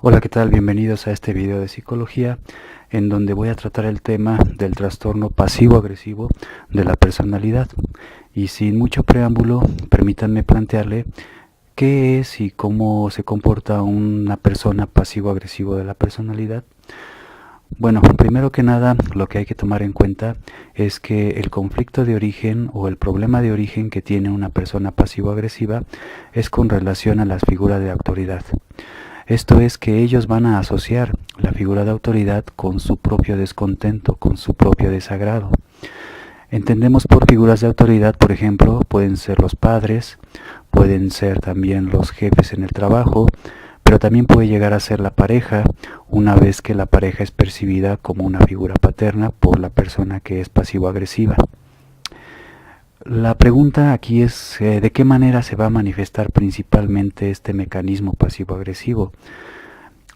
Hola, ¿qué tal? Bienvenidos a este video de psicología en donde voy a tratar el tema del trastorno pasivo-agresivo de la personalidad. Y sin mucho preámbulo, permítanme plantearle qué es y cómo se comporta una persona pasivo-agresivo de la personalidad. Bueno, primero que nada, lo que hay que tomar en cuenta es que el conflicto de origen o el problema de origen que tiene una persona pasivo-agresiva es con relación a las figuras de autoridad. Esto es que ellos van a asociar la figura de autoridad con su propio descontento, con su propio desagrado. Entendemos por figuras de autoridad, por ejemplo, pueden ser los padres, pueden ser también los jefes en el trabajo, pero también puede llegar a ser la pareja, una vez que la pareja es percibida como una figura paterna por la persona que es pasivo-agresiva. La pregunta aquí es ¿de qué manera se va a manifestar principalmente este mecanismo pasivo-agresivo?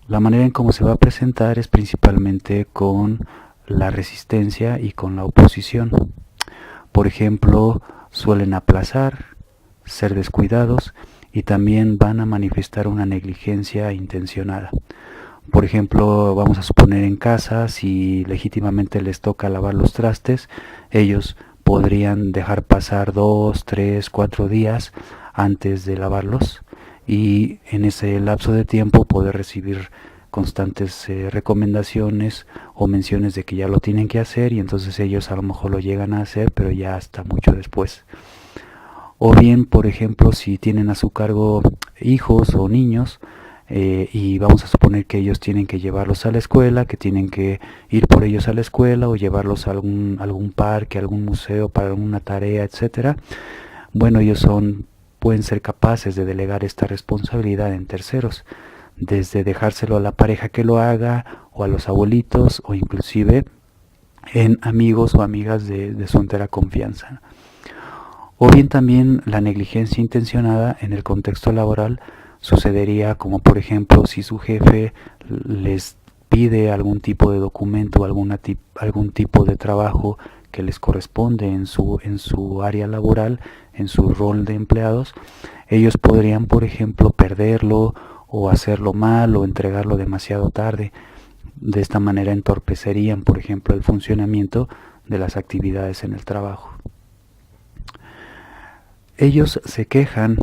La manera en cómo se va a presentar es principalmente con la resistencia y con la oposición. Por ejemplo, suelen aplazar, ser descuidados y también van a manifestar una negligencia intencionada. Por ejemplo, vamos a suponer en casa, si legítimamente les toca lavar los trastes, ellos podrían dejar pasar 2, 3, 4 días antes de lavarlos y en ese lapso de tiempo poder recibir constantes recomendaciones o menciones de que ya lo tienen que hacer y entonces ellos a lo mejor lo llegan a hacer, pero ya hasta mucho después. O bien, por ejemplo, si tienen a su cargo hijos o niños, y vamos a suponer que ellos tienen que llevarlos a la escuela, que tienen que ir por ellos a la escuela o llevarlos a algún parque, algún museo para alguna tarea, etcétera. Bueno, pueden ser capaces de delegar esta responsabilidad en terceros, desde dejárselo a la pareja que lo haga, o a los abuelitos, o inclusive en amigos o amigas de su entera confianza. O bien también la negligencia intencionada en el contexto laboral sucedería como por ejemplo si su jefe les pide algún tipo de documento o algún tipo de trabajo que les corresponde en su área laboral, en su rol de empleados, ellos podrían por ejemplo perderlo o hacerlo mal o entregarlo demasiado tarde. De esta manera entorpecerían por ejemplo el funcionamiento de las actividades en el trabajo. Ellos se quejan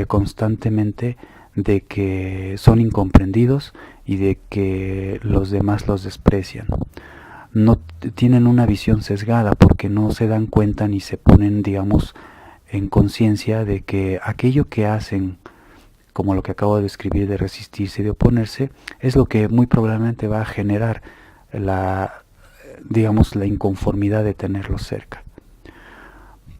constantemente de que son incomprendidos y de que los demás los desprecian. No tienen una visión sesgada porque no se dan cuenta ni se ponen, digamos, en conciencia de que aquello que hacen, como lo que acabo de describir de resistirse y de oponerse, es lo que muy probablemente va a generar digamos, la inconformidad de tenerlos cerca.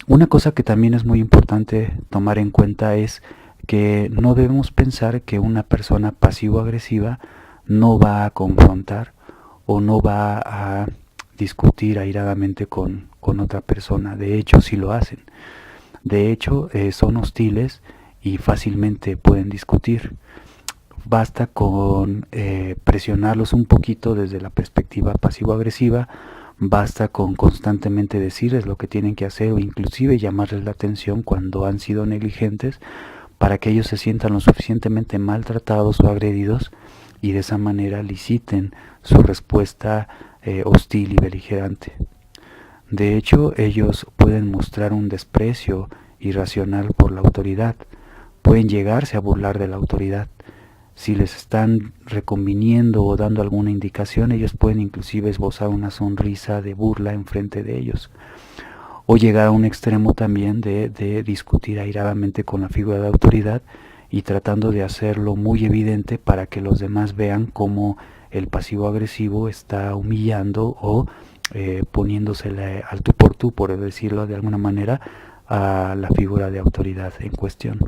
Una cosa que también es muy importante tomar en cuenta es que no debemos pensar que una persona pasivo-agresiva no va a confrontar o no va a discutir airadamente con otra persona. De hecho, sí lo hacen. De hecho, son hostiles y fácilmente pueden discutir. Basta con presionarlos un poquito desde la perspectiva pasivo-agresiva. Basta con constantemente decirles lo que tienen que hacer o inclusive llamarles la atención cuando han sido negligentes para que ellos se sientan lo suficientemente maltratados o agredidos y de esa manera liciten su respuesta hostil y beligerante. De hecho, ellos pueden mostrar un desprecio irracional por la autoridad, pueden llegarse a burlar de la autoridad. Si les están reconviniendo o dando alguna indicación, ellos pueden inclusive esbozar una sonrisa de burla enfrente de ellos. O llegar a un extremo también de discutir airadamente con la figura de autoridad y tratando de hacerlo muy evidente para que los demás vean cómo el pasivo agresivo está humillando o poniéndosele al tú por tú, por decirlo de alguna manera, a la figura de autoridad en cuestión.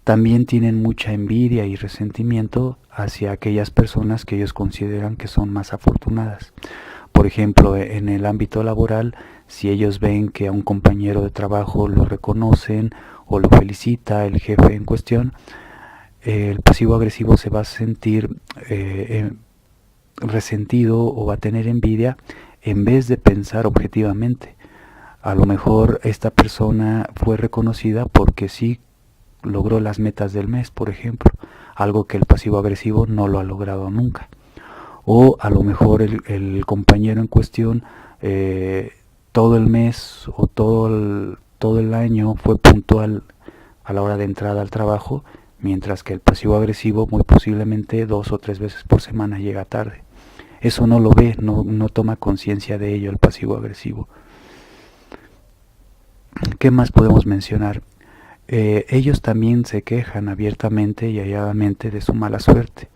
También tienen mucha envidia y resentimiento hacia aquellas personas que ellos consideran que son más afortunadas. Por ejemplo, en el ámbito laboral, si ellos ven que a un compañero de trabajo lo reconocen o lo felicita el jefe en cuestión, el pasivo agresivo se va a sentir resentido o va a tener envidia en vez de pensar objetivamente. A lo mejor esta persona fue reconocida porque sí logró las metas del mes, por ejemplo. algo que el pasivo agresivo no lo ha logrado nunca. O a lo mejor el compañero en cuestión todo el mes o todo el año fue puntual a la hora de entrada al trabajo, mientras que el pasivo agresivo muy posiblemente 2 o 3 veces por semana llega tarde. Eso no lo ve, no toma conciencia de ello el pasivo agresivo. ¿Qué más podemos mencionar? Ellos también se quejan abiertamente y halladamente de su mala suerte.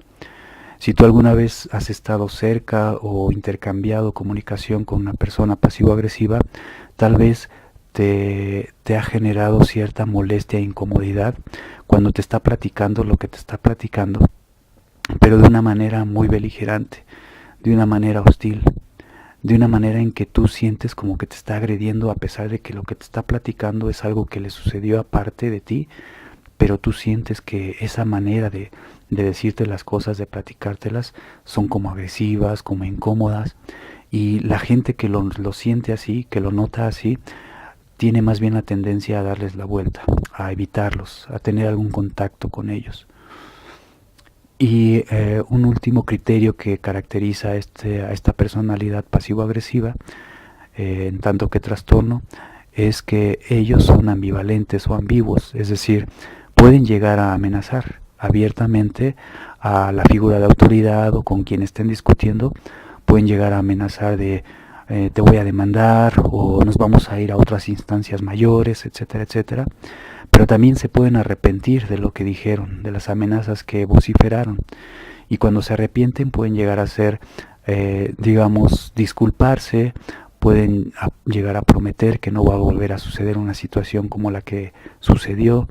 Si tú alguna vez has estado cerca o intercambiado comunicación con una persona pasivo-agresiva, tal vez te ha generado cierta molestia e incomodidad cuando te está platicando lo que te está platicando, pero de una manera muy beligerante, de una manera hostil, de una manera en que tú sientes como que te está agrediendo a pesar de que lo que te está platicando es algo que le sucedió aparte de ti, pero tú sientes que esa manera de decirte las cosas, de platicártelas, son como agresivas, como incómodas, y la gente que lo siente así, que lo nota así, tiene más bien la tendencia a darles la vuelta, a evitarlos, a tener algún contacto con ellos. Y un último criterio que caracteriza a esta personalidad pasivo-agresiva, en tanto que trastorno, es que ellos son ambivalentes o ambiguos, es decir, pueden llegar a amenazar abiertamente a la figura de autoridad o con quien estén discutiendo, pueden llegar a amenazar de te voy a demandar o nos vamos a ir a otras instancias mayores, etcétera, etcétera. Pero también se pueden arrepentir de lo que dijeron, de las amenazas que vociferaron. Y cuando se arrepienten pueden llegar a ser, digamos, disculparse, pueden llegar a prometer que no va a volver a suceder una situación como la que sucedió,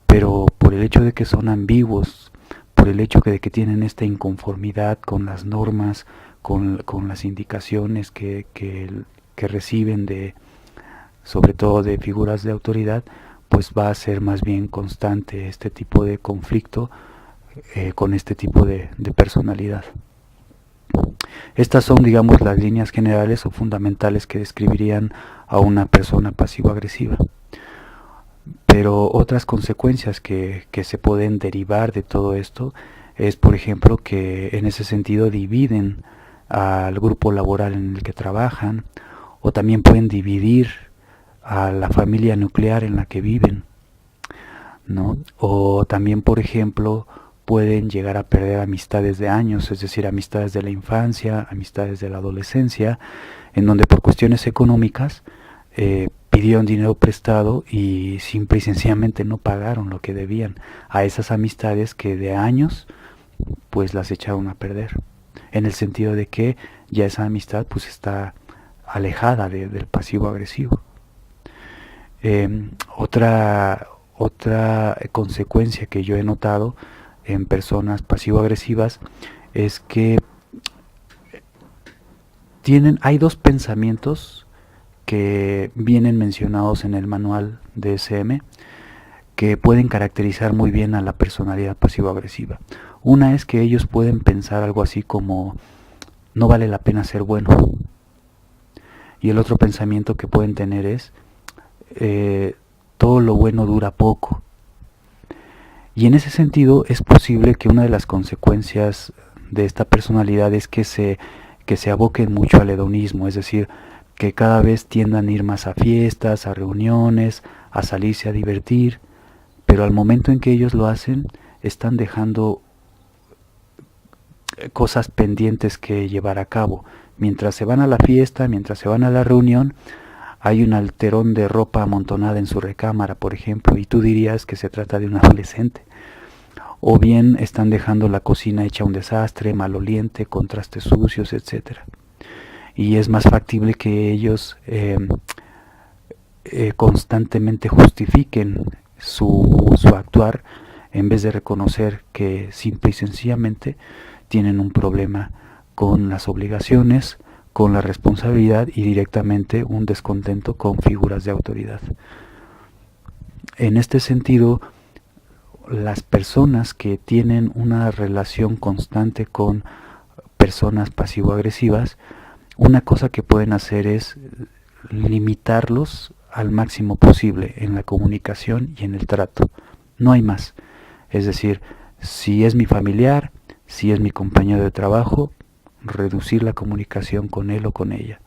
pero por el hecho de que son ambiguos, por el hecho de que tienen esta inconformidad con las normas, con las indicaciones que reciben sobre todo de figuras de autoridad, pues va a ser más bien constante este tipo de conflicto con este tipo de personalidad. Estas son, digamos, las líneas generales o fundamentales que describirían a una persona pasivo-agresiva. Pero otras consecuencias que se pueden derivar de todo esto es, por ejemplo, que en ese sentido dividen al grupo laboral en el que trabajan, o también pueden dividir a la familia nuclear en la que viven, ¿no? O también, por ejemplo, pueden llegar a perder amistades de años, es decir, amistades de la infancia, amistades de la adolescencia, en donde por cuestiones económicas pidieron dinero prestado y simple y sencillamente no pagaron lo que debían a esas amistades que de años pues las echaron a perder, en el sentido de que ya esa amistad pues está alejada del pasivo agresivo. Otra consecuencia que yo he notado en personas pasivo-agresivas es que hay dos pensamientos que vienen mencionados en el manual DSM que pueden caracterizar muy bien a la personalidad pasivo-agresiva. Una es que ellos pueden pensar algo así como no vale la pena ser bueno, y el otro pensamiento que pueden tener es todo lo bueno dura poco. Y en ese sentido es posible que una de las consecuencias de esta personalidad es que se aboquen mucho al hedonismo, es decir, que cada vez tiendan a ir más a fiestas, a reuniones, a salirse a divertir, pero al momento en que ellos lo hacen, están dejando cosas pendientes que llevar a cabo. Mientras se van a la fiesta, mientras se van a la reunión, hay un alterón de ropa amontonada en su recámara, por ejemplo, y tú dirías que se trata de un adolescente. O bien están dejando la cocina hecha un desastre, maloliente, con trastes sucios, etc. Y es más factible que ellos constantemente justifiquen su actuar en vez de reconocer que simple y sencillamente tienen un problema con las obligaciones, con la responsabilidad y directamente un descontento con figuras de autoridad. En este sentido, las personas que tienen una relación constante con personas pasivo-agresivas, una cosa que pueden hacer es limitarlos al máximo posible en la comunicación y en el trato. No hay más. Es decir, Si es mi familiar, si es mi compañero de trabajo, reducir la comunicación con él o con ella.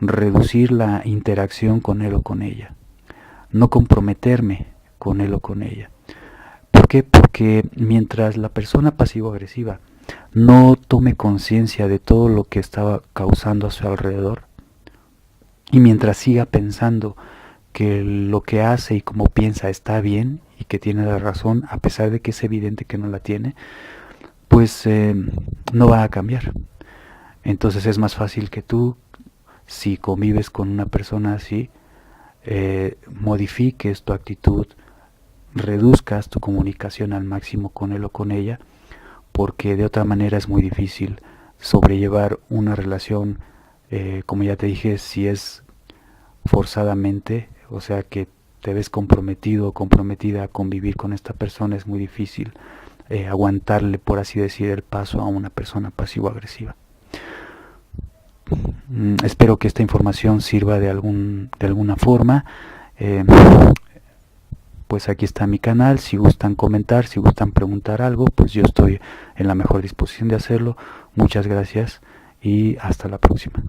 Reducir la interacción con él o con ella. No comprometerme con él o con ella. ¿Por qué? Porque mientras la persona pasivo-agresiva no tome conciencia de todo lo que estaba causando a su alrededor, y mientras siga pensando que lo que hace y como piensa está bien y que tiene la razón, a pesar de que es evidente que no la tiene, pues no va a cambiar. Entonces es más fácil que tú, si convives con una persona así, modifiques tu actitud, reduzcas tu comunicación al máximo con él o con ella, porque de otra manera es muy difícil sobrellevar una relación, como ya te dije, si es forzadamente, o sea que te ves comprometido o comprometida a convivir con esta persona, es muy difícil aguantarle, por así decir, el paso a una persona pasivo-agresiva. Espero que esta información sirva de alguna forma. Eh, pues aquí está mi canal, si gustan comentar, si gustan preguntar algo, pues yo estoy en la mejor disposición de hacerlo. Muchas gracias y hasta la próxima.